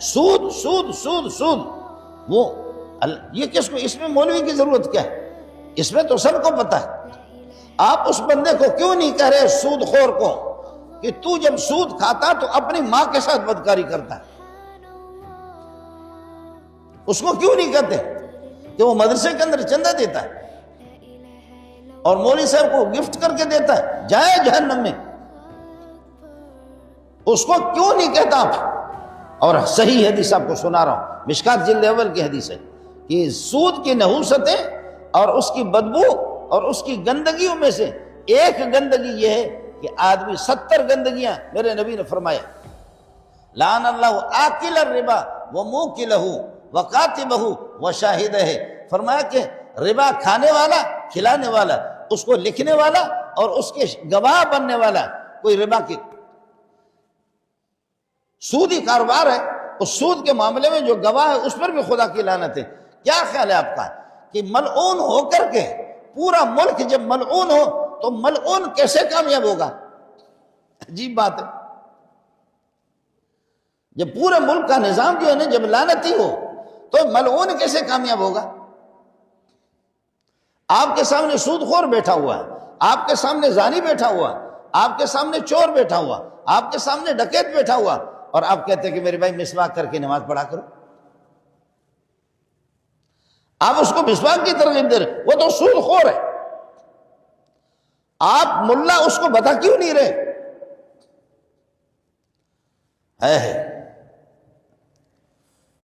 سود سود سود سود. وہ یہ کس کو، اس میں مولوی کی ضرورت کیا ہے؟ اس میں تو سب کو پتا ہے. آپ اس بندے کو کیوں نہیں کہہ رہے سود خور کو کہ تو جب سود کھاتا تو اپنی ماں کے ساتھ بدکاری کرتا ہے؟ اس کو کیوں نہیں کہتے کہ وہ مدرسے کے اندر چندہ دیتا ہے اور مولوی صاحب کو گفٹ کر کے دیتا ہے، جائے جہنم میں؟ اس کو کیوں نہیں کہتا آپ؟ اور صحیح حدیث آپ کو سنا رہا ہوں، مشکات جلد اول کی حدیث ہے کہ سود کی نحوستیں اور اس کی بدبو اور اس کی گندگیوں میں سے ایک گندگی یہ ہے کہ آدمی 70 گندگیاں میرے نبی نے فرمایا، لعن اللہ آکل الربا وموکلہ وکاتبہ وشاہدہ، فرمایا کہ ربا کھانے والا، کھلانے والا، اس کو لکھنے والا اور اس کے گواہ بننے والا، کوئی ربا کی سودی کاروبار ہے، اس سود کے معاملے میں جو گواہ ہے اس پر بھی خدا کی لعنت ہے. کیا خیال ہے آپ کا کہ ملعون ہو کر کے پورا ملک جب ملعون ہو تو ملعون کیسے کامیاب ہوگا؟ عجیب بات ہے. جب پورے ملک کا نظام جو ہے نا جب لعنتی ہو تو ملعون کیسے کامیاب ہوگا؟ آپ کے سامنے سود خور بیٹھا ہوا ہے، آپ کے سامنے زانی بیٹھا ہوا، آپ کے سامنے چور بیٹھا ہوا، آپ کے سامنے ڈکیت بیٹھا ہوا، اور آپ کہتے ہیں کہ میرے بھائی مسواک کر کے نماز پڑھا کرو. آپ اس کو مسواک کی ترغیب دے رہے، وہ تو سود خور ہے. آپ ملا اس کو بتا کیوں نہیں رہے؟ ہے